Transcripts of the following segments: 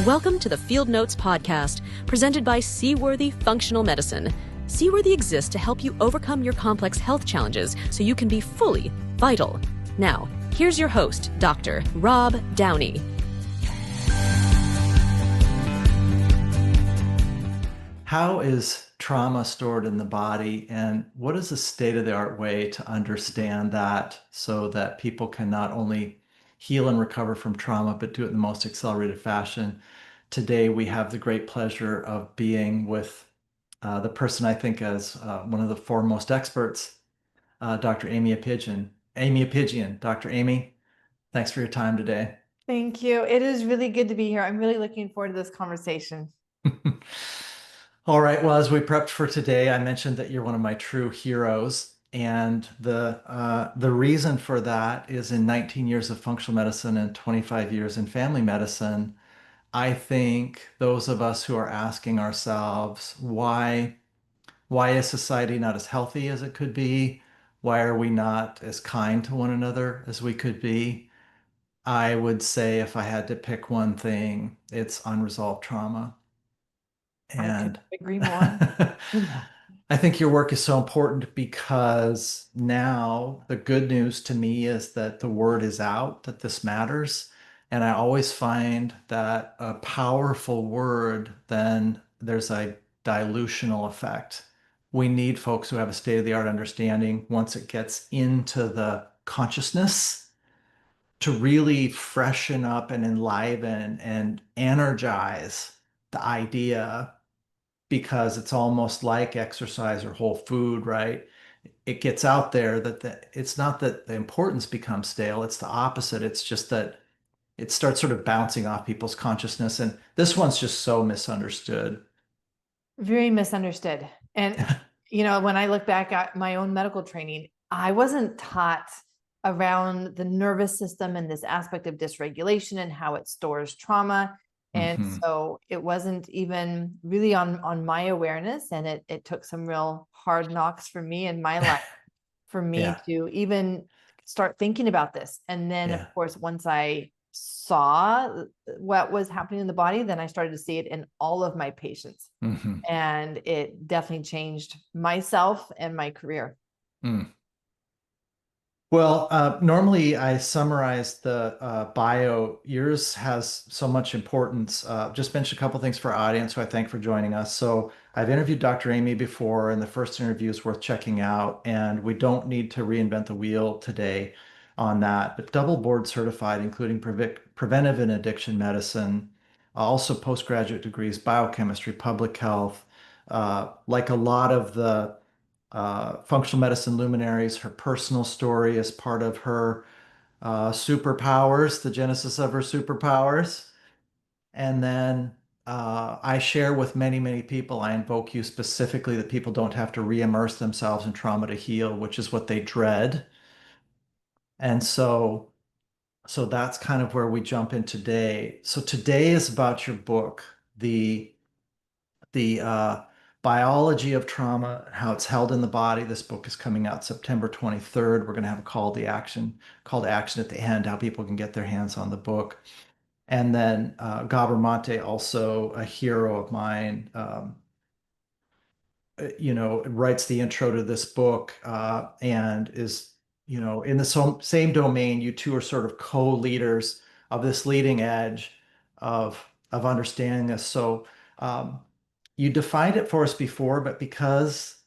Welcome to the Fieldnotes Podcast, presented by Seaworthy Functional Medicine. Seaworthy exists to help you overcome your complex health challenges so you can be fully vital. Now, here's your host, Dr. Rob Downey. How is trauma stored in the body, and what is the state-of-the-art way to understand that so that people can not only heal and recover from trauma, but do it in the most accelerated fashion? Today, we have the great pleasure of being with the person I think as one of the foremost experts, Dr. Aimie Apigian. Aimie Apigian. Dr. Aimie, thanks for your time today. Thank you. It is really good to be here. I'm really looking forward to this conversation. All right. Well, as we prepped for today, I mentioned that you're one of my true heroes. And the reason for that is in 19 years of functional medicine and 25 years in family medicine, I think those of us who are asking ourselves, why is society not as healthy as it could be? Why are we not as kind to one another as we could be? I would say if I had to pick one thing, it's unresolved trauma. And I agree more. I think your work is so important because now the good news to me is that the word is out that this matters. And I always find that a powerful word, then there's a dilutional effect. We need folks who have a state-of-the-art understanding once it gets into the consciousness to really freshen up and enliven and energize the idea, because it's almost like exercise or whole food, right? It gets out there that it's not that the importance becomes stale, it's the opposite. It's just that it starts sort of bouncing off people's consciousness. And this one's just so misunderstood. Very misunderstood. And, when I look back at my own medical training, I wasn't taught around the nervous system and this aspect of dysregulation and how it stores trauma. And so it wasn't even really on my awareness. And it took some real hard knocks for me in my life for me to even start thinking about this. And then, of course, once I saw what was happening in the body, then I started to see it in all of my patients. And it definitely changed myself and my career. Well, normally I summarize the bio. Yours has so much importance. Just mention a couple things for our audience who I thank for joining us. So I've interviewed Dr. Aimie before, and the first interview is worth checking out. And we don't need to reinvent the wheel today on that. But double board certified, including preventive and addiction medicine, also postgraduate degrees, biochemistry, public health. Like a lot of the functional medicine luminaries, her personal story is part of her superpowers, the genesis of her superpowers. And then I share with many, many people, I invoke you specifically that people don't have to re-immerse themselves in trauma to heal, which is what they dread. And so that's kind of where we jump in today. So today is about your book, the biology of trauma, how it's held in the body. This book is coming out September 23rd. We're going to have a call to action at the end, how people can get their hands on the book. And then Gabor Mate, also a hero of mine, writes the intro to this book and is, in the same domain. You two are sort of co-leaders of this leading edge of understanding this. So you defined it for us before, but because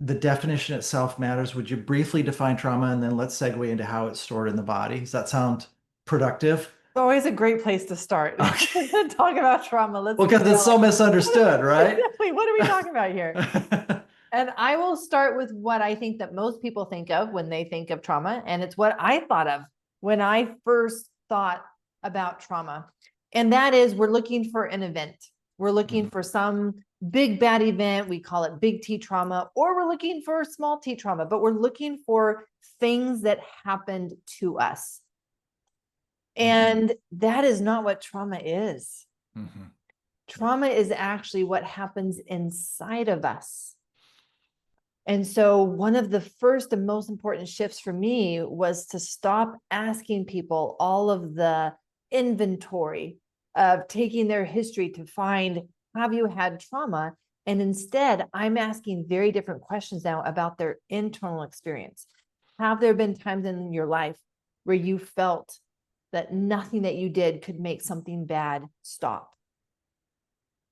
the definition itself matters, would you briefly define trauma, and then let's segue into how it's stored in the body? Does that sound productive? It's always a great place to start. Okay. Talk about trauma. Because it's so misunderstood, right? Exactly. What are we talking about here? And I will start with what I think that most people think of when they think of trauma. And it's what I thought of when I first thought about trauma. And that is, we're looking for an event. We're looking for some big bad event. We call it big T trauma, or we're looking for small T trauma, but we're looking for things that happened to us. And that is not what trauma is. Trauma is actually what happens inside of us. And so one of the first and most important shifts for me was to stop asking people all of the inventory of taking their history to find, have you had trauma? And instead, I'm asking very different questions now about their internal experience. Have there been times in your life where you felt that nothing that you did could make something bad stop?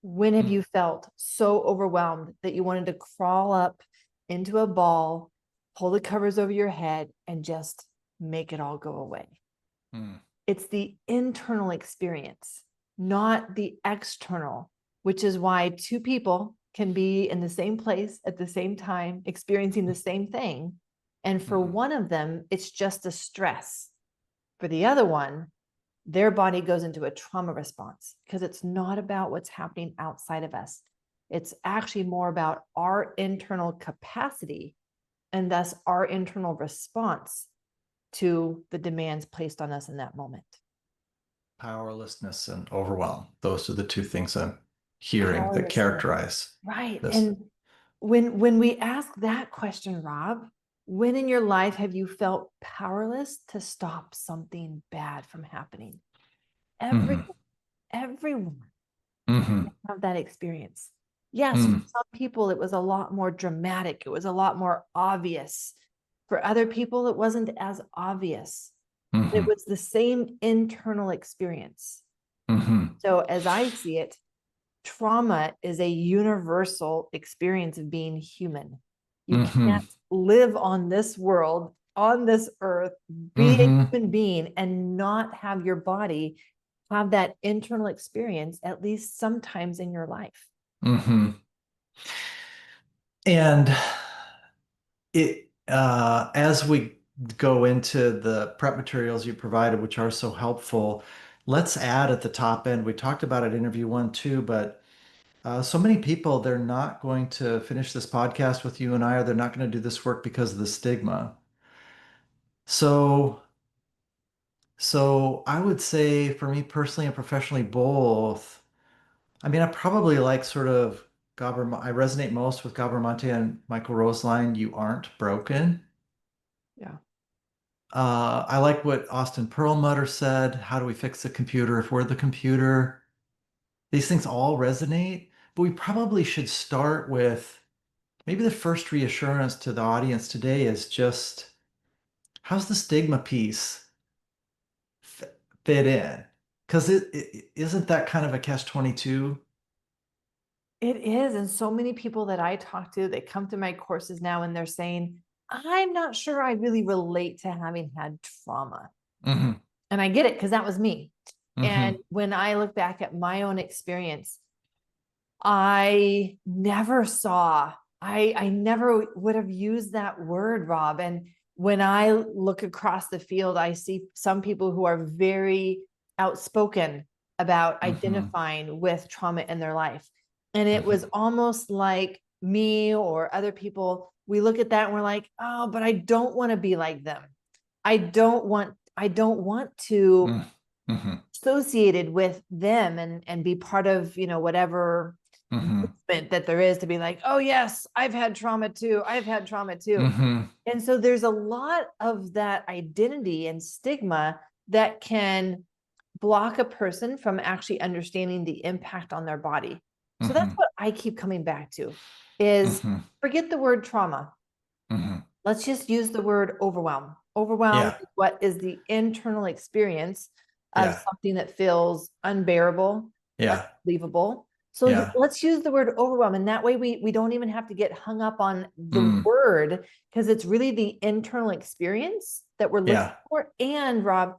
When have you felt so overwhelmed that you wanted to crawl up into a ball, pull the covers over your head, and just make it all go away? It's the internal experience, not the external, which is why two people can be in the same place at the same time, experiencing the same thing. And for one of them, it's just a stress. For the other one, their body goes into a trauma response because it's not about what's happening outside of us. It's actually more about our internal capacity and thus our internal response to the demands placed on us in that moment. Powerlessness and overwhelm. Those are the two things I'm hearing that characterize. Right. This. And when we ask that question, Rob, when in your life have you felt powerless to stop something bad from happening? Everyone have that experience. Yes, for some people, it was a lot more dramatic. It was a lot more obvious. For other people, it wasn't as obvious. It was the same internal experience. So as I see it, trauma is a universal experience of being human. You can't live on this world, on this earth, be a human being and not have your body have that internal experience, at least sometimes in your life. And it, as we go into the prep materials you provided, which are so helpful, let's add at the top end, we talked about it in interview 1 too, but so many people, they're not going to finish this podcast with you and I, or they're not going to do this work because of the stigma. So I would say for me personally and professionally, both. I mean, I probably like sort of I resonate most with Gabor Mate and Michael Roseline, "You Aren't Broken." Yeah. I like what Austin Perlmutter said, "How do we fix the computer if we're the computer?" These things all resonate, but we probably should start with maybe the first reassurance to the audience today is just, how's the stigma piece fit in? Because it isn't that kind of a catch-22? It is. And so many people that I talk to, they come to my courses now and they're saying, I'm not sure I really relate to having had trauma. And I get it because that was me. And when I look back at my own experience, I never saw, I never would have used that word, Rob. And when I look across the field, I see some people who are very outspoken about identifying with trauma in their life. And it was almost like me or other people, we look at that and we're like, oh, but I don't want to be like them. I don't want to associated with them and be part of, whatever movement that there is to be like, oh yes, I've had trauma too. And so there's a lot of that identity and stigma that can block a person from actually understanding the impact on their body. So that's what I keep coming back to is forget the word trauma. Let's just use the word overwhelm. Overwhelm is what is the internal experience of something that feels unbearable, unbelievable. So let's use the word overwhelm. And that way we don't even have to get hung up on the word because it's really the internal experience that we're looking for. And Rob,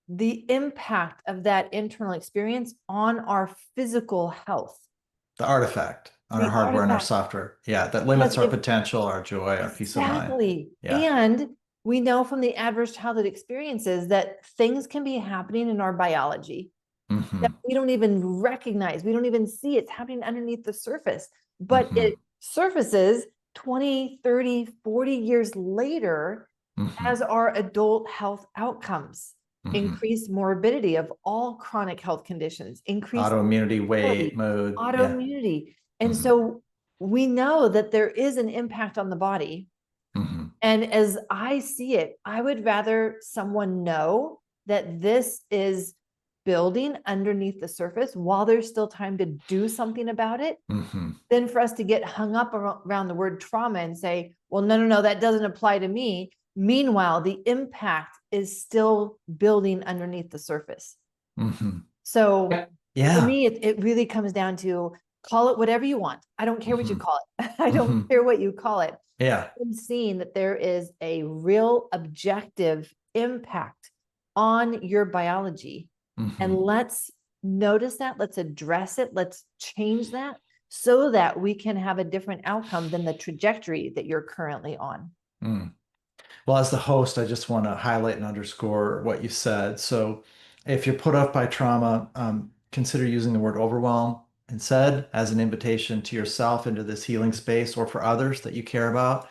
the impact of that internal experience on our physical health. The artifact on our hardware and our software. Yeah, that limits our potential, our joy, our peace of mind. Exactly. And we know from the adverse childhood experiences that things can be happening in our biology that we don't even recognize. We don't even see it's happening underneath the surface, but it surfaces 20, 30, 40 years later as our adult health outcomes. Increased morbidity of all chronic health conditions, increased autoimmunity, weight, mood, autoimmunity. And so we know that there is an impact on the body. And as I see it, I would rather someone know that this is building underneath the surface while there's still time to do something about it, than for us to get hung up around the word trauma and say, well, no, that doesn't apply to me. Meanwhile, the impact is still building underneath the surface. So for me, it really comes down to call it whatever you want. I don't care what you call it. I don't care what you call it. Yeah. I'm seeing that there is a real objective impact on your biology. And let's notice that, let's address it, let's change that so that we can have a different outcome than the trajectory that you're currently on. Well, as the host, I just want to highlight and underscore what you said. So if you're put off by trauma, consider using the word overwhelm instead as an invitation to yourself into this healing space or for others that you care about.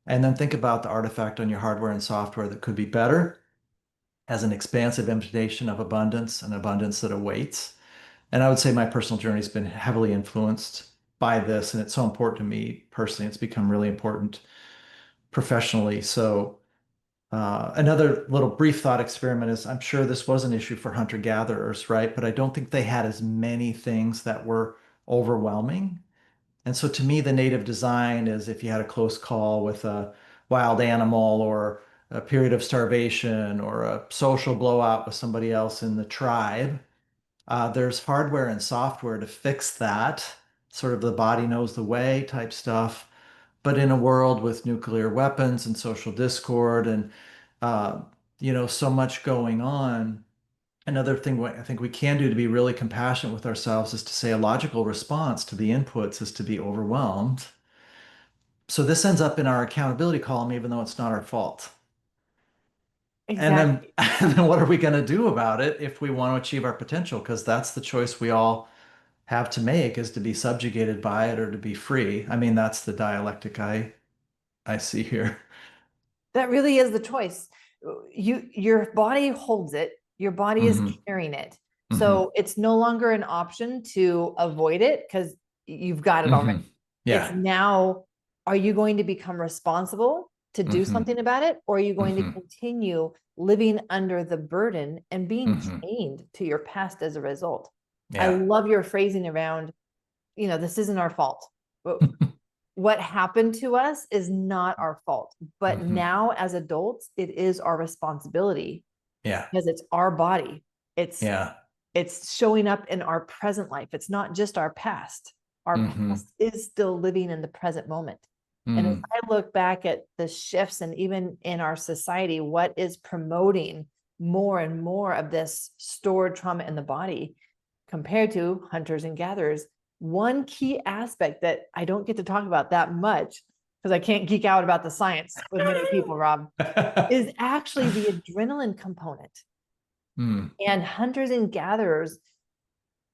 And then think about the artifact on your hardware and software that could be better as an expansive invitation of abundance, an abundance that awaits. And I would say my personal journey has been heavily influenced by this. And it's so important to me personally. It's become really important professionally. So another little brief thought experiment is I'm sure this was an issue for hunter-gatherers, right? But I don't think they had as many things that were overwhelming. And so to me, the native design is if you had a close call with a wild animal or a period of starvation or a social blowout with somebody else in the tribe, there's hardware and software to fix that, sort of the body knows the way type stuff. But in a world with nuclear weapons and social discord and, so much going on, another thing I think we can do to be really compassionate with ourselves is to say a logical response to the inputs is to be overwhelmed. So this ends up in our accountability column, even though it's not our fault. Exactly. And then what are we going to do about it if we want to achieve our potential? Because that's the choice we all have to make, is to be subjugated by it or to be free. I mean, that's the dialectic I see here. That really is the choice. Your body holds it. Your body is carrying it. So it's no longer an option to avoid it because you've got it already. Yeah. It's now, are you going to become responsible to do something about it? Or are you going to continue living under the burden and being chained to your past as a result? Yeah. I love your phrasing around, this isn't our fault. What happened to us is not our fault. But now as adults, it is our responsibility. Yeah. Because it's our body. It's showing up in our present life. It's not just our past. Our past is still living in the present moment. And as I look back at the shifts and even in our society, what is promoting more and more of this stored trauma in the body compared to hunters and gatherers, one key aspect that I don't get to talk about that much because I can't geek out about the science with many people, Rob, is actually the adrenaline component. And hunters and gatherers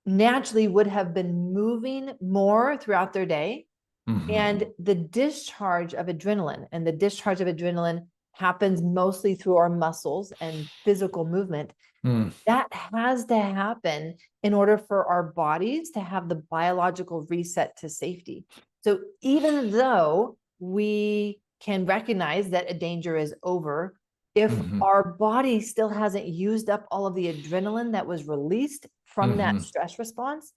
naturally would have been moving more throughout their day. And the discharge of adrenaline happens mostly through our muscles and physical movement. That has to happen in order for our bodies to have the biological reset to safety. So even though we can recognize that a danger is over, if our body still hasn't used up all of the adrenaline that was released from that stress response,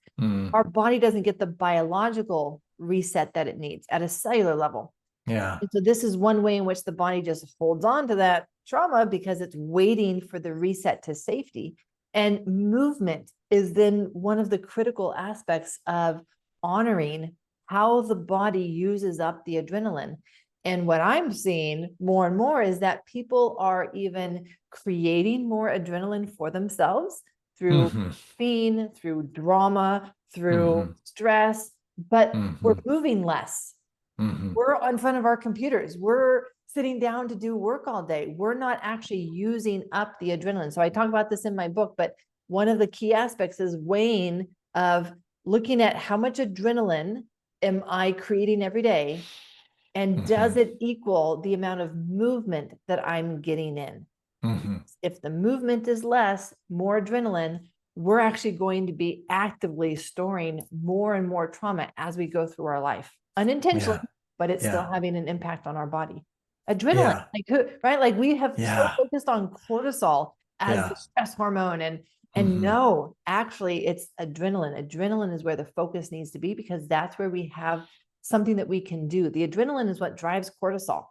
our body doesn't get the biological reset that it needs at a cellular level. Yeah. And so this is one way in which the body just holds on to that trauma because it's waiting for the reset to safety. And movement is then one of the critical aspects of honoring how the body uses up the adrenaline. And what I'm seeing more and more is that people are even creating more adrenaline for themselves through caffeine, through drama, through stress, but we're moving less. We're in front of our computers. We're sitting down to do work all day. We're not actually using up the adrenaline. So I talk about this in my book, but one of the key aspects is weighing of looking at how much adrenaline am I creating every day? And does it equal the amount of movement that I'm getting in? If the movement is less, more adrenaline, we're actually going to be actively storing more and more trauma as we go through our life. Unintentionally, but it's still having an impact on our body. Adrenaline, right? Like we have so focused on cortisol as the stress hormone and And no, actually, it's adrenaline. Adrenaline is where the focus needs to be, because that's where we have something that we can do. The adrenaline is what drives cortisol.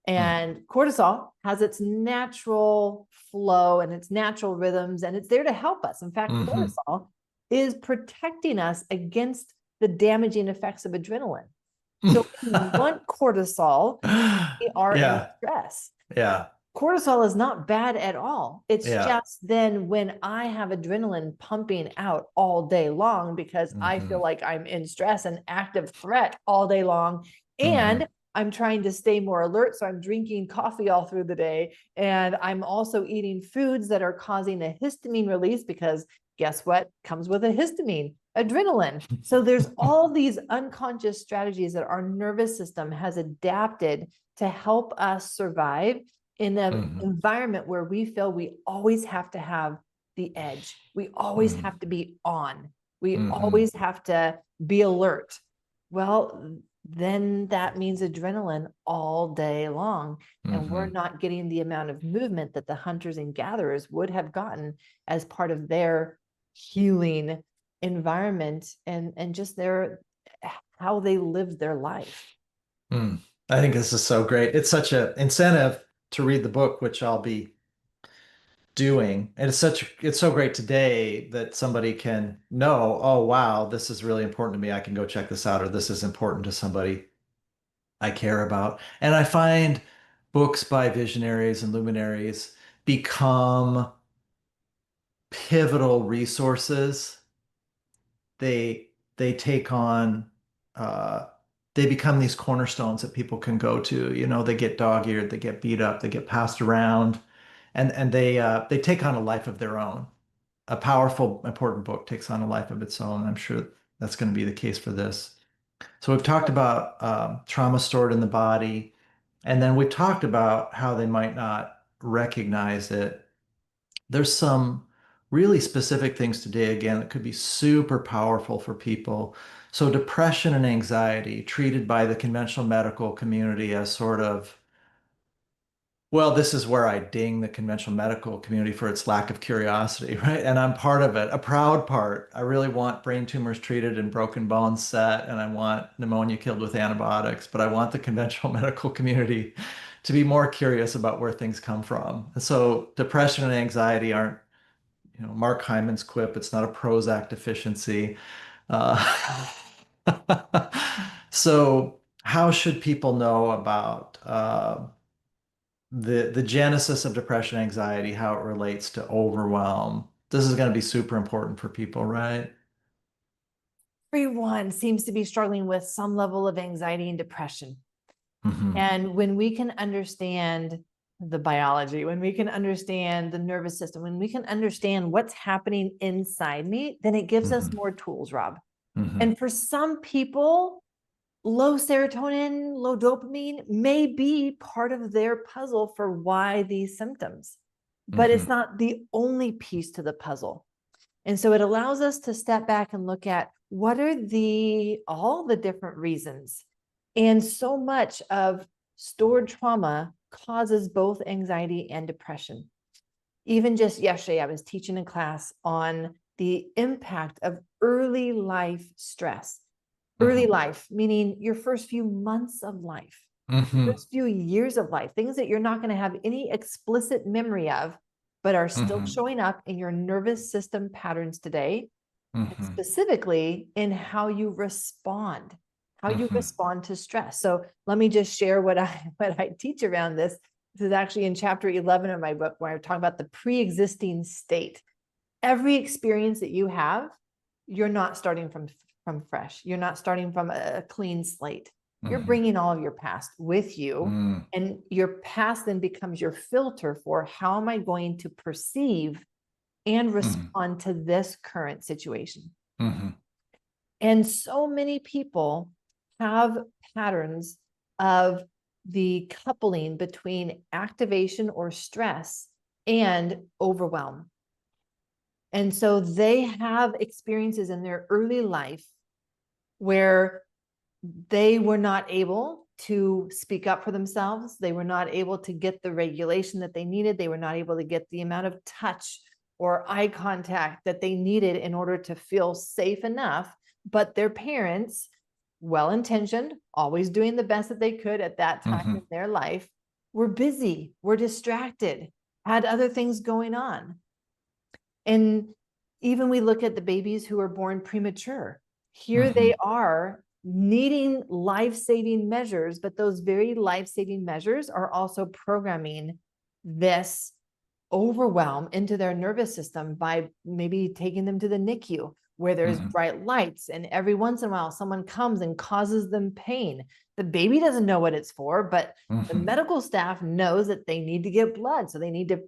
And cortisol has its natural flow and its natural rhythms, and it's there to help us. In fact, cortisol is protecting us against the damaging effects of adrenaline. So we want cortisol, we are in stress. Yeah. Cortisol is not bad at all. It's just then when I have adrenaline pumping out all day long because I feel like I'm in stress and active threat all day long, and I'm trying to stay more alert. So I'm drinking coffee all through the day. And I'm also eating foods that are causing a histamine release, because guess what comes with a histamine? Adrenaline. So there's all these unconscious strategies that our nervous system has adapted to help us survive in an environment where we feel we always have to have the edge. We always have to be on. We always have to be alert. Well, then that means adrenaline all day long. And we're not getting the amount of movement that the hunters and gatherers would have gotten as part of their healing environment and just how they lived their life. I think this is so great. It's such an incentive to read the book, which I'll be doing. And it's so great today that somebody can know, oh, wow, this is really important to me. I can go check this out, or this is important to somebody I care about. And I find books by visionaries and luminaries become pivotal resources. They take on they become these cornerstones that people can go to. They get dog-eared, they get beat up, they get passed around, and they take on a life of their own. A powerful, important book takes on a life of its own. I'm sure that's going to be the case for this. So we've talked about trauma stored in the body, and then we've talked about how they might not recognize it. There's some really specific things today, again, that could be super powerful for people. So depression and anxiety, treated by the conventional medical community as sort of, well, this is where I ding the conventional medical community for its lack of curiosity, right? And I'm part of it, a proud part. I really want brain tumors treated and broken bones set, and I want pneumonia killed with antibiotics, but I want the conventional medical community to be more curious about where things come from. And so depression and anxiety aren't, Mark Hyman's quip, it's not a Prozac deficiency. So how should people know about the genesis of depression, anxiety, how it relates to overwhelm? This is going to be super important for people, right? Everyone seems to be struggling with some level of anxiety and depression. And when we can understand the biology, when we can understand the nervous system, when we can understand what's happening inside me, then it gives us more tools, Rob. And for some people, low serotonin, low dopamine may be part of their puzzle for why these symptoms, but it's not the only piece to the puzzle. And so it allows us to step back and look at what are all the different reasons. And so much of stored trauma causes both anxiety and depression. Even just yesterday, I was teaching a class on the impact of early life stress. Early life, meaning your first few months of life, first few years of life, things that you're not going to have any explicit memory of, but are still showing up in your nervous system patterns today, and specifically in how you respond to stress. So let me just share what I teach around this. This is actually in chapter 11 of my book, where I talk about the pre-existing state. Every experience that you have, you're not starting from fresh. You're not starting from a clean slate. You're bringing all of your past with you, and your past then becomes your filter for how am I going to perceive and respond to this current situation. And so many people have patterns of the coupling between activation or stress and overwhelm. And so they have experiences in their early life where they were not able to speak up for themselves. They were not able to get the regulation that they needed. They were not able to get the amount of touch or eye contact that they needed in order to feel safe enough. But their parents, well-intentioned, always doing the best that they could at that time in their life, were busy, were distracted, had other things going on. And even we look at the babies who are born premature. Here they are needing life-saving measures, but those very life-saving measures are also programming this overwhelm into their nervous system by maybe taking them to the NICU where there's bright lights, and every once in a while someone comes and causes them pain. The baby doesn't know what it's for, but the medical staff knows that they need to get blood. So they need to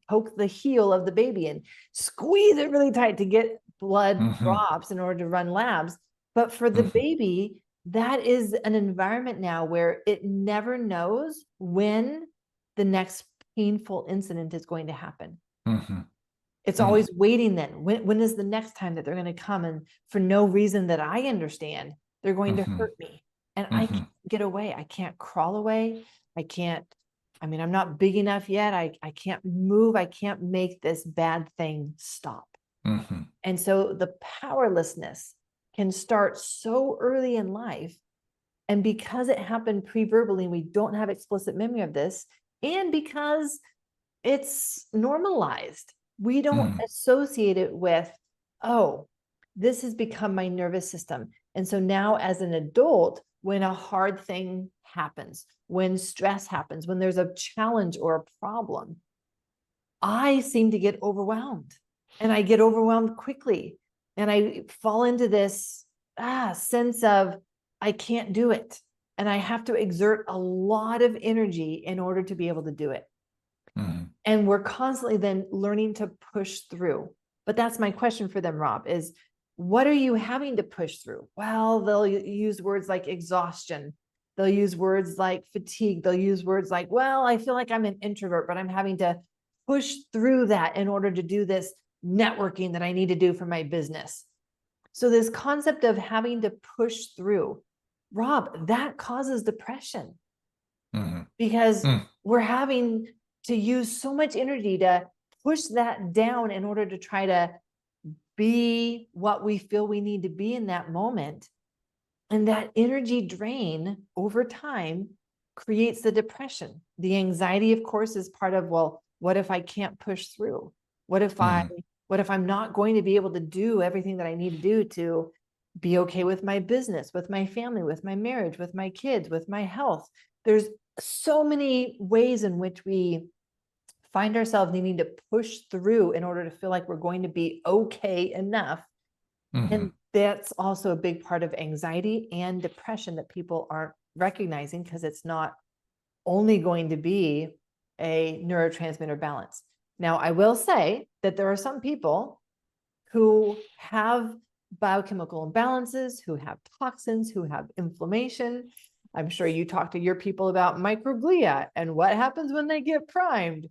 poke the heel of the baby and squeeze it really tight to get blood drops in order to run labs. But for the baby, that is an environment now where it never knows when the next painful incident is going to happen. It's always waiting then. When is the next time that they're going to come, and for no reason that I understand, they're going to hurt me, and I can't get away. I can't crawl away. I'm not big enough yet. I can't move. I can't make this bad thing stop. And so the powerlessness can start so early in life. And because it happened pre-verbally, we don't have explicit memory of this, and because it's normalized, we don't associate it with, oh, this has become my nervous system. And so now as an adult, when a hard thing happens, when stress happens, when there's a challenge or a problem, I seem to get overwhelmed, and I get overwhelmed quickly. And I fall into this sense of I can't do it. And I have to exert a lot of energy in order to be able to do it. And we're constantly then learning to push through. But that's my question for them, Rob, is what are you having to push through? Well, they'll use words like exhaustion. They'll use words like fatigue. They'll use words like, well, I feel like I'm an introvert, but I'm having to push through that in order to do this networking that I need to do for my business. So this concept of having to push through, Rob, that causes depression because we're having to use so much energy to push that down in order to try to be what we feel we need to be in that moment. And that energy drain over time creates the depression. The anxiety, of course, is part of, well, what if I can't push through? What if I'm not going to be able to do everything that I need to do to be okay with my business, with my family, with my marriage, with my kids, with my health? There's so many ways in which we find ourselves needing to push through in order to feel like we're going to be okay enough. And that's also a big part of anxiety and depression that people aren't recognizing, because it's not only going to be a neurotransmitter balance. Now, I will say that there are some people who have biochemical imbalances, who have toxins, who have inflammation. I'm sure you talk to your people about microglia and what happens when they get primed.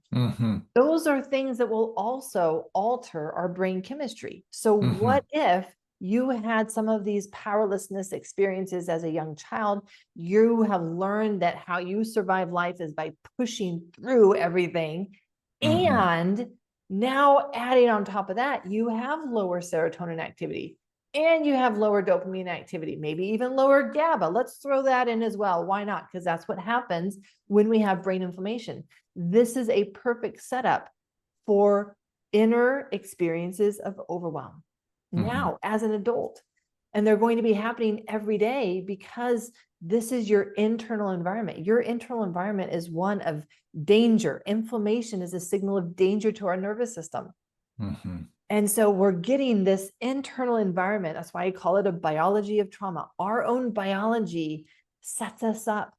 Those are things that will also alter our brain chemistry. So what if you had some of these powerlessness experiences as a young child? You have learned that how you survive life is by pushing through everything. And now adding on top of that, you have lower serotonin activity, and you have lower dopamine activity, maybe even lower GABA. Let's throw that in as well. Why not? Because that's what happens when we have brain inflammation. This is a perfect setup for inner experiences of overwhelm now as an adult. And they're going to be happening every day because this is your internal environment. Your internal environment is one of danger. Inflammation is a signal of danger to our nervous system. And so we're getting this internal environment. That's why I call it a biology of trauma. Our own biology sets us up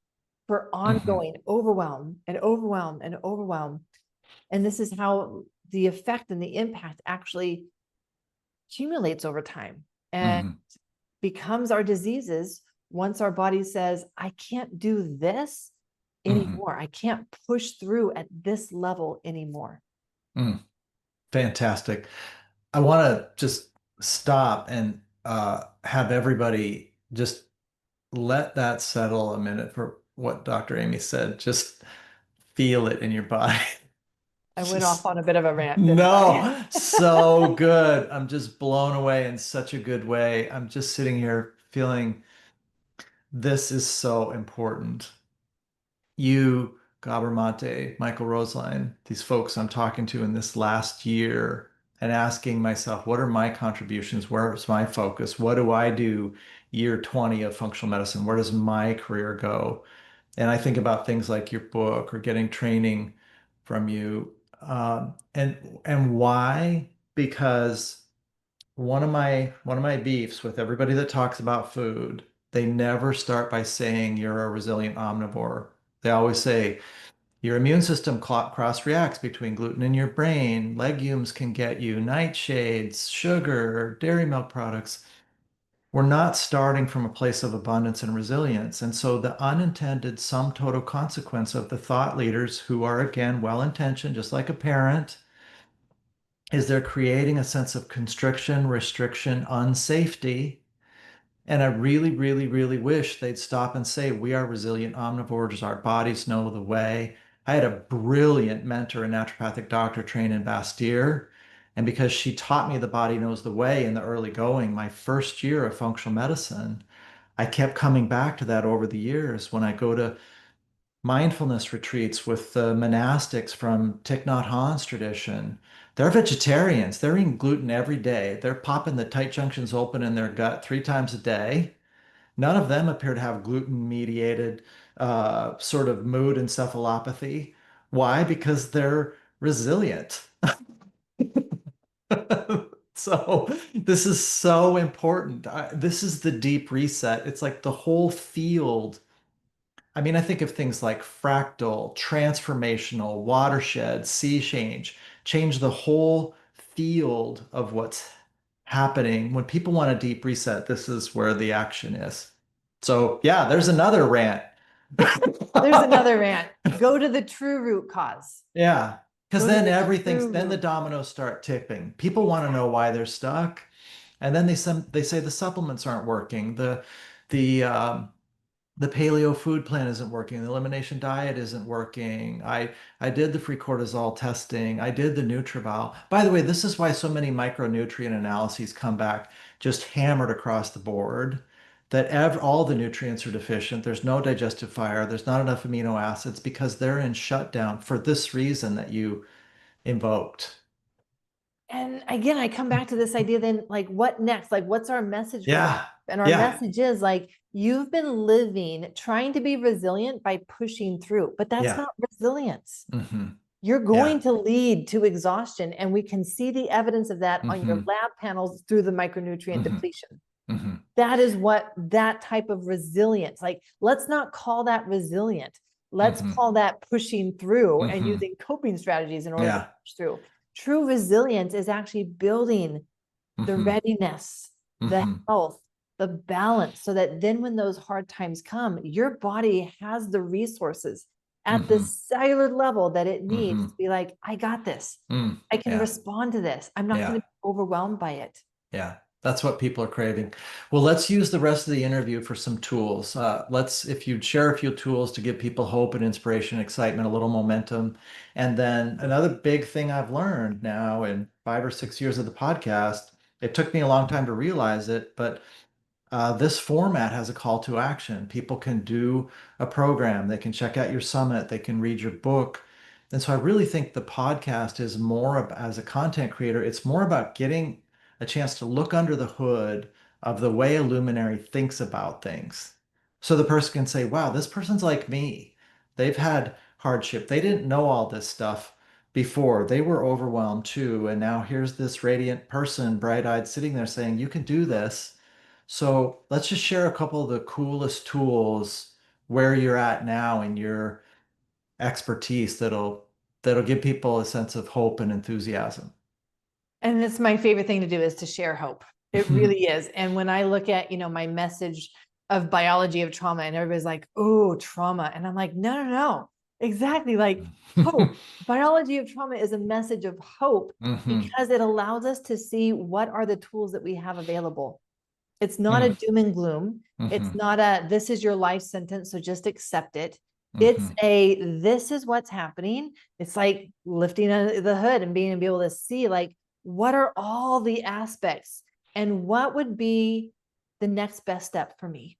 for ongoing overwhelm and overwhelm and overwhelm. And this is how the effect and the impact actually accumulates over time and becomes our diseases once our body says, I can't do this anymore. I can't push through at this level anymore. Fantastic. I want to just stop and have everybody just let that settle a minute for what Dr. Aimie said. Just feel it in your body. I went off on a bit of a rant. No, so good. I'm just blown away in such a good way. I'm just sitting here feeling this is so important. You, Gabor Michael Roseline, these folks I'm talking to in this last year and asking myself, what are my contributions? Where's my focus? What do I do year 20 of functional medicine? Where does my career go? And I think about things like your book or getting training from you. And why? Because one of my beefs with everybody that talks about food, they never start by saying you're a resilient omnivore. They always say your immune system cross reacts between gluten in your brain, legumes can get you, nightshades, sugar, dairy milk products. We're not starting from a place of abundance and resilience. And so the unintended sum total consequence of the thought leaders who are, again, well-intentioned, just like a parent, is they're creating a sense of constriction, restriction, unsafety. And I really, really, really wish they'd stop and say, we are resilient omnivores. Our bodies know the way. I had a brilliant mentor and naturopathic doctor trained in Bastyr. And because she taught me the body knows the way in the early going, my first year of functional medicine, I kept coming back to that over the years when I go to mindfulness retreats with the monastics from Thich Nhat Hanh's tradition. They're vegetarians. They're eating gluten every day. They're popping the tight junctions open in their gut 3 times a day. None of them appear to have gluten-mediated sort of mood encephalopathy. Why? Because they're resilient. So this is so important. This is the deep reset. It's like the whole field. I mean, I think of things like fractal, transformational, watershed, sea change the whole field of what's happening. When people want a deep reset, this is where the action is. So yeah, there's another rant. There's another rant. Go to the true root cause. Yeah, because then everything's, then the root. dominoes start tipping. People want to know why they're stuck. And then they say the supplements aren't working. The paleo food plan isn't working. The elimination diet isn't working. I did the free cortisol testing. I did the NutriVal. By the way, this is why so many micronutrient analyses come back just hammered across the board, that all the nutrients are deficient. There's no digestive fire. There's not enough amino acids because they're in shutdown for this reason that you invoked. And again, I come back to this idea then, like, what next? Like, what's our message? Yeah. And our message is like, you've been living, trying to be resilient by pushing through, but that's not resilience. You're going to lead to exhaustion. And we can see the evidence of that on your lab panels through the micronutrient depletion. That is what that type of resilience, like, let's not call that resilient. Let's call that pushing through and using coping strategies in order to push through. True resilience is actually building the readiness, the health, the balance, so that then when those hard times come, your body has the resources at the cellular level that it needs to be like, I got this. I can respond to this. I'm not going to be overwhelmed by it. Yeah. That's what people are craving. Well, let's use the rest of the interview for some tools. If you'd share a few tools to give people hope and inspiration, excitement, a little momentum. And then another big thing I've learned now in 5 or 6 years of the podcast, it took me a long time to realize it, but this format has a call to action. People can do a program, they can check out your summit, they can read your book. And so I really think the podcast is more as a content creator, it's more about getting a chance to look under the hood of the way a luminary thinks about things. So the person can say, wow, this person's like me. They've had hardship. They didn't know all this stuff before. They were overwhelmed too. And now here's this radiant person, bright-eyed, sitting there saying, you can do this. So let's just share a couple of the coolest tools where you're at now in your expertise that'll give people a sense of hope and enthusiasm. And it's my favorite thing to do is to share hope. It really is. And when I look at, my message of biology of trauma, and everybody's like, oh, trauma. And I'm like, no. Exactly. Like hope. Biology of trauma is a message of hope because it allows us to see what are the tools that we have available. It's not a doom and gloom. It's not this is your life sentence, so just accept it. It's this is what's happening. It's like lifting the hood and being able to see, like, what are all the aspects and what would be the next best step for me?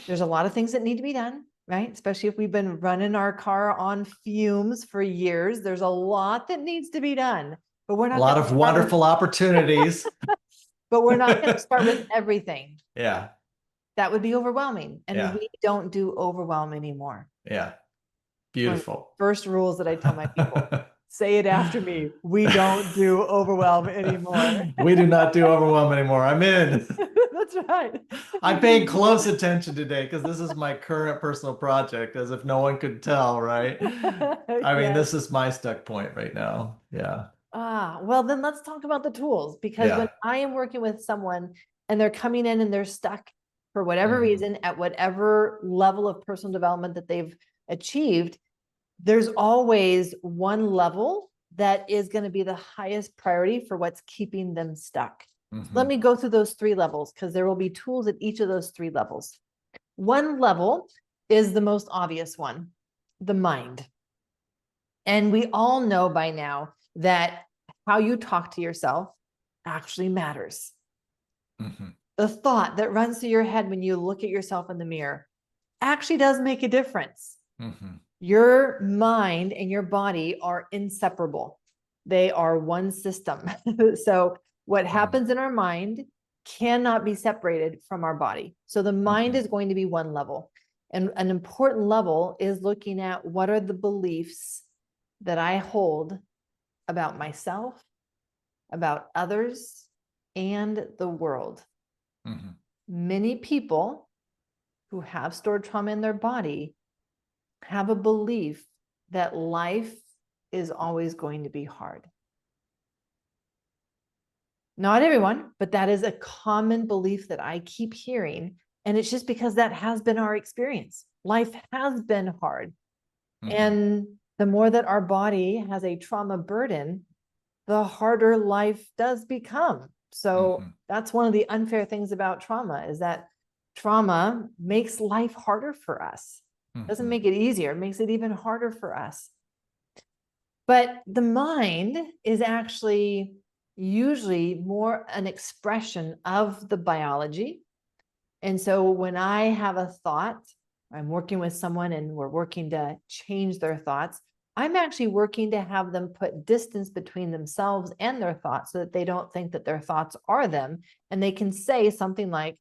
There's a lot of things that need to be done, right? Especially if we've been running our car on fumes for years. There's a lot that needs to be done, but we're not a lot of wonderful opportunities. But we're not going to start with everything. Yeah. That would be overwhelming. And we don't do overwhelm anymore. Yeah. Beautiful. First rules that I tell my people. Say it after me. We don't do overwhelm anymore. We do not do overwhelm anymore. I'm in. That's right. I'm paying close attention today because this is my current personal project, as if no one could tell, right? I mean, this is my stuck point right now. Yeah. Well, then let's talk about the tools, because when I am working with someone and they're coming in and they're stuck for whatever reason at whatever level of personal development that they've achieved, there's always one level that is going to be the highest priority for what's keeping them stuck. Let me go through those 3 levels, because there will be tools at each of those 3 levels. One level is the most obvious one, the mind. And we all know by now that how you talk to yourself actually matters. The thought that runs through your head when you look at yourself in the mirror actually does make a difference. Your mind and your body are inseparable. They are one system. So what happens in our mind cannot be separated from our body. So the mind is going to be one level. And an important level is looking at what are the beliefs that I hold about myself, about others, and the world. Many people who have stored trauma in their body have a belief that life is always going to be hard. Not everyone, but that is a common belief that I keep hearing. And it's just because that has been our experience. Life has been hard. And the more that our body has a trauma burden, the harder life does become. So that's one of the unfair things about trauma, is that trauma makes life harder for us. Doesn't make it easier, it makes it even harder for us. But the mind is actually usually more an expression of the biology. And so when I have a thought, I'm working with someone and we're working to change their thoughts, I'm actually working to have them put distance between themselves and their thoughts so that they don't think that their thoughts are them. And they can say something like,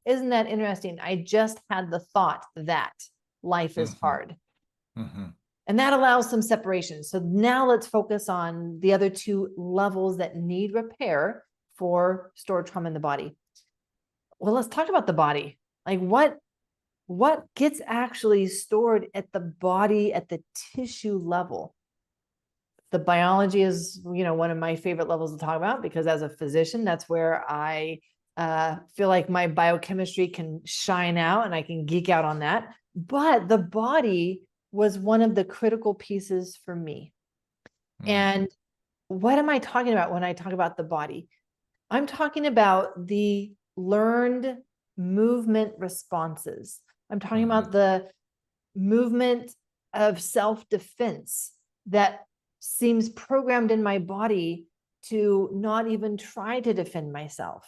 isn't that interesting? I just had the thought that life is hard. And that allows some separation. So now let's focus on the other 2 levels that need repair for stored trauma in the body. Well, let's talk about the body. Like what gets actually stored at the body, at the tissue level? The biology is, one of my favorite levels to talk about, because as a physician, that's where I feel like my biochemistry can shine out and I can geek out on that. But the body was one of the critical pieces for me. And what am I talking about when I talk about the body? I'm talking about the learned movement responses. I'm talking about the movement of self-defense that seems programmed in my body to not even try to defend myself,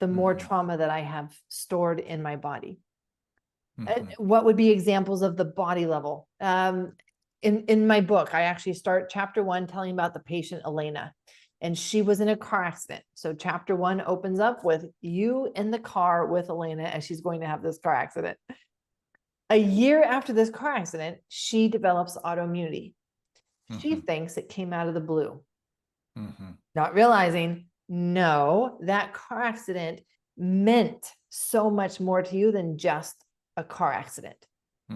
the more trauma that I have stored in my body. What would be examples of the body level? In my book, I actually start chapter 1 telling about the patient Elena, and she was in a car accident. So chapter 1 opens up with you in the car with Elena as she's going to have this car accident. A year after this car accident, she develops autoimmunity. She thinks it came out of the blue, not realizing, no, that car accident meant so much more to you than just a car accident.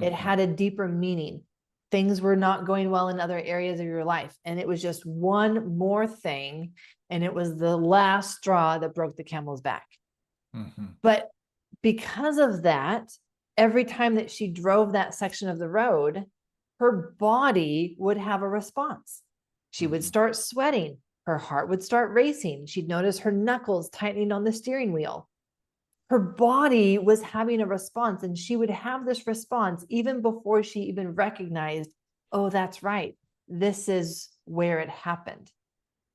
It had a deeper meaning. Things were not going well in other areas of your life. And it was just one more thing. And it was the last straw that broke the camel's back. But because of that, every time that she drove that section of the road, her body would have a response. She would start sweating. Her heart would start racing. She'd notice her knuckles tightening on the steering wheel. her body was having a response, and she would have this response even before she even recognized, oh, that's right, this is where it happened.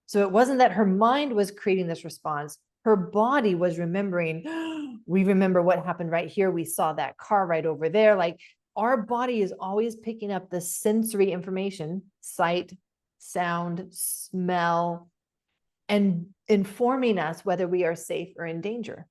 So it wasn't that her mind was creating this response. Her body was remembering, we remember what happened right here. We saw that car right over there. Like, our body is always picking up the sensory information, sight, sound, smell, and informing us whether we are safe or in danger.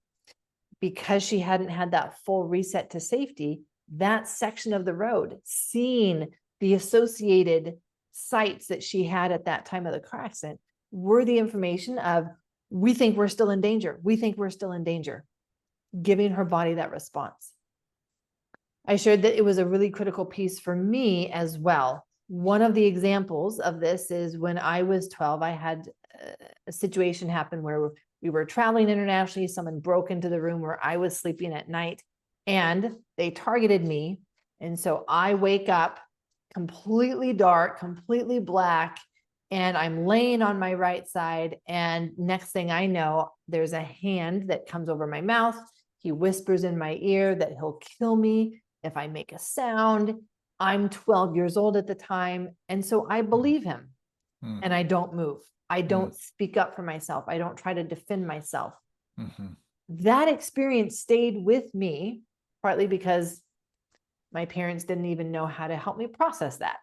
Because she hadn't had that full reset to safety, that section of the road, seeing the associated sights that she had at that time of the car accident, were the information of, we think we're still in danger. We think we're still in danger, giving her body that response. I shared that it was a really critical piece for me as well. One of the examples of this is when I was 12, I had a situation happen where we were traveling internationally. Someone broke into the room where I was sleeping at night, and they targeted me. And so I wake up completely dark, completely black, and I'm laying on my right side. And next thing I know, there's a hand that comes over my mouth. He whispers in my ear that he'll kill me if I make a sound. I'm 12 years old at the time. And so I believe him, and I don't move. I don't speak up for myself. I don't try to defend myself. That experience stayed with me, partly because my parents didn't even know how to help me process that.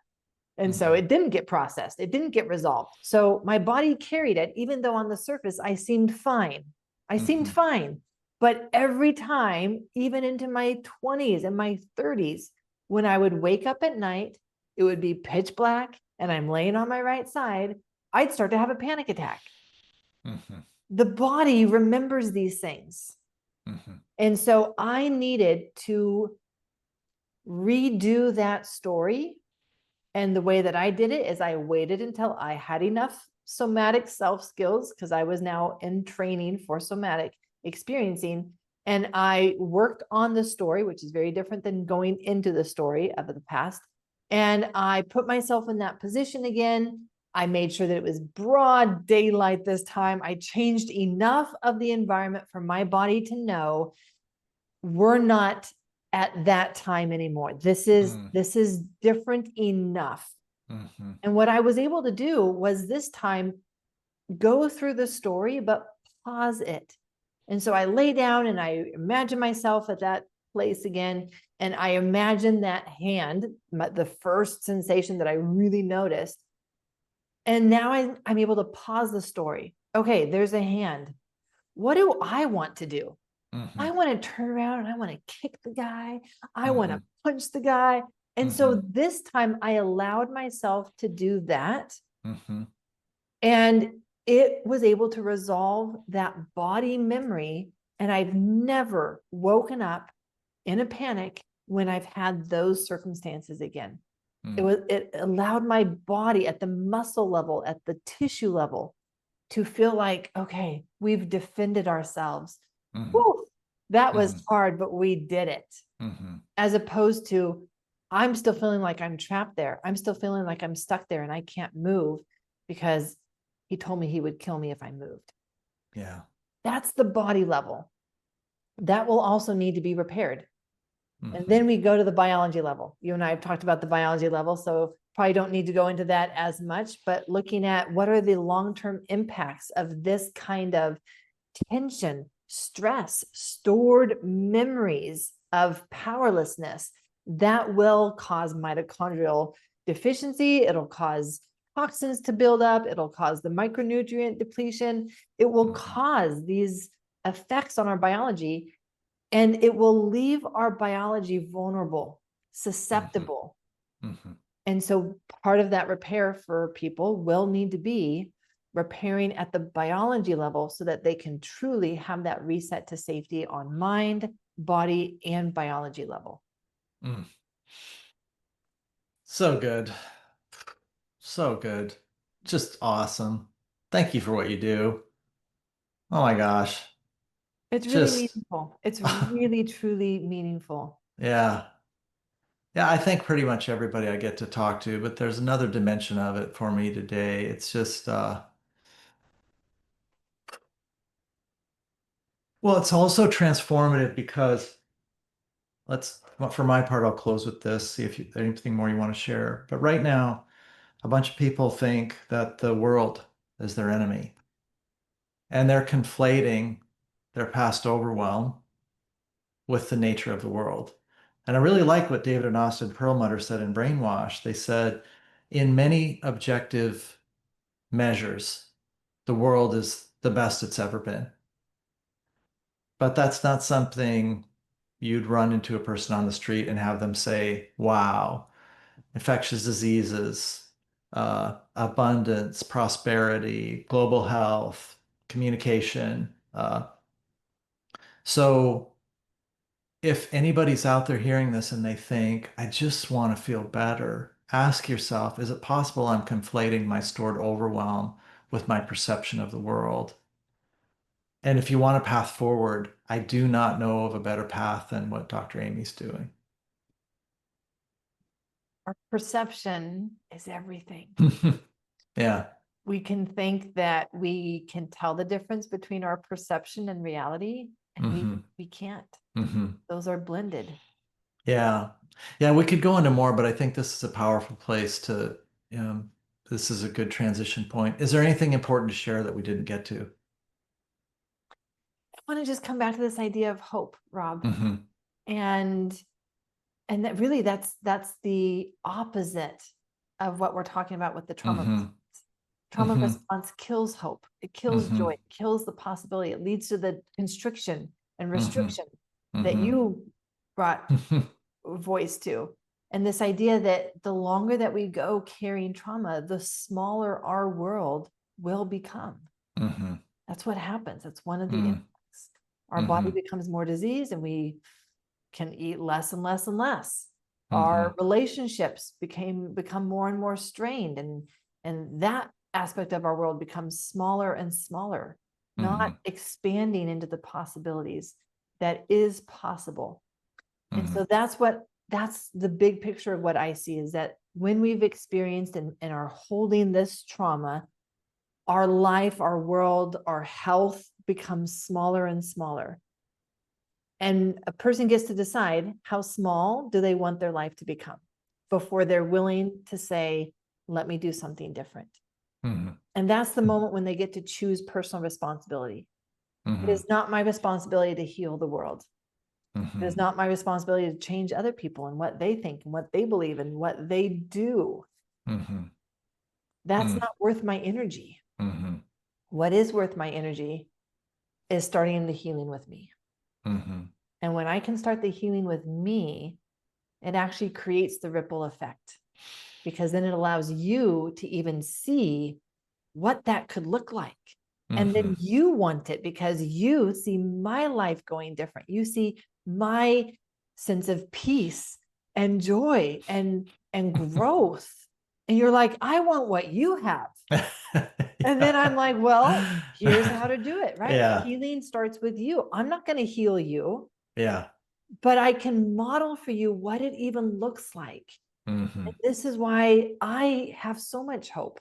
And so it didn't get processed. It didn't get resolved. So my body carried it, even though on the surface I seemed fine. I seemed fine. But every time, even into my 20s and my 30s, when I would wake up at night, it would be pitch black and I'm laying on my right side, I'd start to have a panic attack. The body remembers these things. And so I needed to redo that story. And the way that I did it is I waited until I had enough somatic self skills, because I was now in training for somatic experiencing. And I worked on the story, which is very different than going into the story of the past. And I put myself in that position again. I made sure that it was broad daylight this time. I changed enough of the environment for my body to know we're not at that time anymore. This is different enough. And what I was able to do was this time go through the story, but pause it. And so I lay down and I imagine myself at that place again. And I imagine that hand, the first sensation that I really noticed. And now I'm able to pause the story. Okay, there's a hand. What do I want to do? I want to turn around and I want to kick the guy. I want to punch the guy. And so this time I allowed myself to do that. And it was able to resolve that body memory. And I've never woken up in a panic when I've had those circumstances again. It allowed my body at the muscle level, at the tissue level, to feel like, okay, we've defended ourselves. Woo, that was hard, but we did it. As opposed to, I'm still feeling like I'm trapped there. I'm still feeling like I'm stuck there and I can't move because he told me he would kill me if I moved. Yeah. That's the body level. That will also need to be repaired. And then we go to the biology level. You and I have talked about the biology level, so probably don't need to go into that as much, but looking at what are the long-term impacts of this kind of tension, stress, stored memories of powerlessness that will cause mitochondrial deficiency. It'll cause toxins to build up. It'll cause the micronutrient depletion. It will cause these effects on our biology, and it will leave our biology vulnerable, susceptible. And so part of that repair for people will need to be repairing at the biology level so that they can truly have that reset to safety on mind, body, and biology level. So good. So good. Just awesome. Thank you for what you do. Oh my gosh. It's really meaningful. It's really, truly meaningful. Yeah. Yeah, I think pretty much everybody I get to talk to, but there's another dimension of it for me today. It's just Well, it's also transformative because for my part, I'll close with this, see if there's anything more you want to share. But right now, a bunch of people think that the world is their enemy, and they're conflating their past overwhelm with the nature of the world. And I really like what David and Austin Perlmutter said in Brainwash. They said, in many objective measures, the world is the best it's ever been. But that's not something you'd run into a person on the street and have them say, wow, infectious diseases, abundance, prosperity, global health, communication. So if anybody's out there hearing this and they think, I just want to feel better, ask yourself, is it possible I'm conflating my stored overwhelm with my perception of the world? And if you want a path forward, I do not know of a better path than what Dr. Aimie's doing. Our perception is everything. Yeah. We can think that we can tell the difference between our perception and reality, and we can't. Those are blended. Yeah. Yeah, we could go into more, but I think this is a powerful place to, this is a good transition point. Is there anything important to share that we didn't get to? I want to just come back to this idea of hope, Rob. And that really that's the opposite of what we're talking about with the trauma response. Trauma response kills hope. It kills joy. It kills the possibility. It leads to the constriction and restriction that you brought voice to. And this idea that the longer that we go carrying trauma, the smaller our world will become. That's what happens. That's one of the impacts. Our body becomes more diseased and we can eat less and less and less. Our relationships become more and more strained, and that aspect of our world becomes smaller and smaller, not expanding into the possibilities that is possible. And so that's the big picture of what I see, is that when we've experienced and are holding this trauma, our life, our world, our health becomes smaller and smaller. And a person gets to decide how small do they want their life to become before they're willing to say, let me do something different. And that's the moment when they get to choose personal responsibility. It is not my responsibility to heal the world. It is not my responsibility to change other people and what they think and what they believe and what they do. That's not worth my energy. What is worth my energy is starting the healing with me. And when I can start the healing with me, it actually creates the ripple effect, because then it allows you to even see what that could look like. And then you want it because you see my life going different. You see my sense of peace and joy and growth. And you're like, I want what you have. And then I'm like, well, here's how to do it, right? Yeah. Healing starts with you. I'm not going to heal you. Yeah. But I can model for you what it even looks like. And this is why I have so much hope.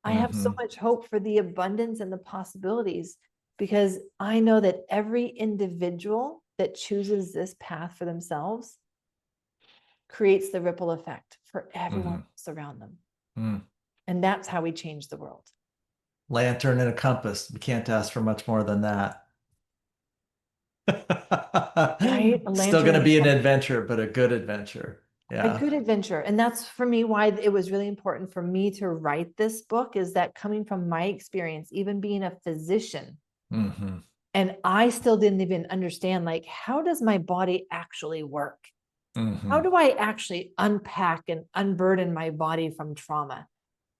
I have so much hope for the abundance and the possibilities, because I know that every individual that chooses this path for themselves creates the ripple effect for everyone else around them. And that's how we change the world. Lantern and a compass. We can't ask for much more than that. Right? Still going to be an adventure, but a good adventure. Yeah. A good adventure. And that's for me why it was really important for me to write this book, is that coming from my experience, even being a physician, and I still didn't even understand, like, how does my body actually work? How do I actually unpack and unburden my body from trauma?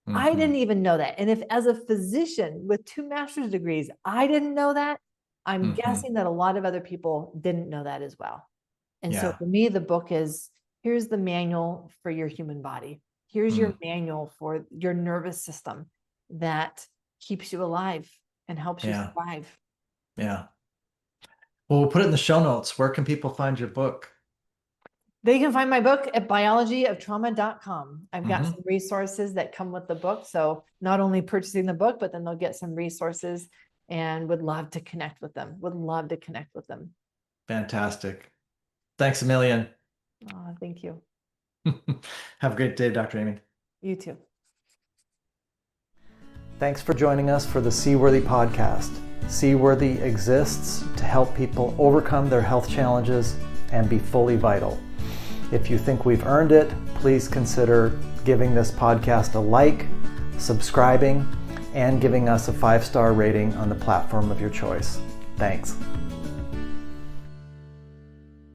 I didn't even know that. And if, as a physician with 2 master's degrees, I didn't know that, I'm guessing that a lot of other people didn't know that as well. And so for me, the book is, here's the manual for your human body. Here's your manual for your nervous system that keeps you alive and helps you survive. Yeah. Well, we'll put it in the show notes. Where can people find your book? They can find my book at biologyoftrauma.com. I've got some resources that come with the book. So not only purchasing the book, but then they'll get some resources and would love to connect with them. Fantastic. Thanks a million. Oh, thank you. Have a great day, Dr. Aimie. You too. Thanks for joining us for the Seaworthy podcast. Seaworthy exists to help people overcome their health challenges and be fully vital. If you think we've earned it, please consider giving this podcast a like, subscribing, and giving us a 5-star rating on the platform of your choice. Thanks.